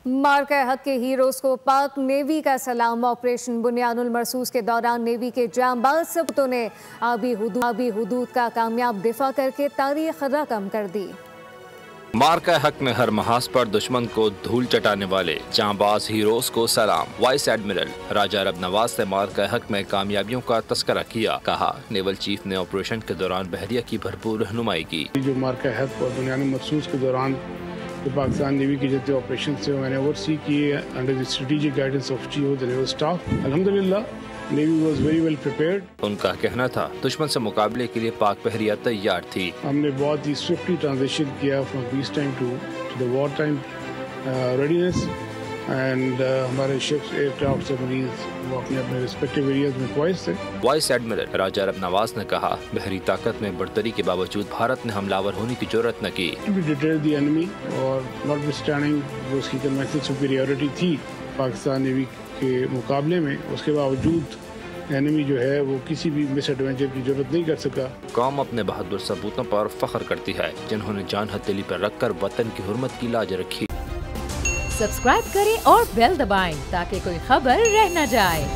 مارکہ حق کے ہیروز کو پاک نیوی کا سلام۔ آپریشن بنیان المرصوص کے دوران نیوی کے جانباز سپاہیوں نے آبی حدود کا کامیاب دفاع کر کے تاریخ رقم کر دی۔ مارکہ حق میں ہر محاذ پر دشمن کو دھول چٹانے والے جانباز ہیروز کو سلام۔ وائس ایڈمرل راجہ عرب نواز نے مارکہ حق میں کامیابیوں کا تذکرہ کیا۔ کہا نیول چیف نے آپریشن کے دوران بحریہ کی بھرپور رہنمائی کی۔ جو مارکہ حق اور بنیان المرصوص کے دوران جو پاکستان نیوی کے جتنے آپریشن سے میں نے اوورسی کیے under the strategic guidance of chief of the naval staff, الحمدللہ navy was very well prepared. ان کا کہنا تھا دشمن سے مقابلے کے لیے پاک بحریہ تیار تھی۔ ہم نے بہت ہی سوئفٹلی ٹرانزیشن کیا from peace time to the war time readiness, and ہمارے شپس ایئر کرافٹ سے مریض وہ اپنے ریسپیکٹیو ایریاز میں پوائز تھے۔ وائس ایڈمرل راجہ عرب نواز نے کہا بحری طاقت میں برتری کے باوجود بھارت نے حملہ آور ہونے کی جرأت نہ کی۔ ڈیٹیل دی انیمی اور ناٹ وتھسٹینڈنگ اس کی کنوینشنل سپیریورٹی تھی پاکستان نیوی کے مقابلے میں، اس کے باوجود انیمی جو ہے وہ کسی بھی مس ایڈوینچر کی ضرورت نہیں کر سکا۔ قوم اپنے بہادر ثبوتوں پر فخر کرتی ہے جنہوں نے جان ہتھیلی پر رکھ کر وطن کی حرمت کی لاج رکھی۔ سبسکرائب کریں اور بیل دبائیں تاکہ کوئی خبر رہ نہ جائے۔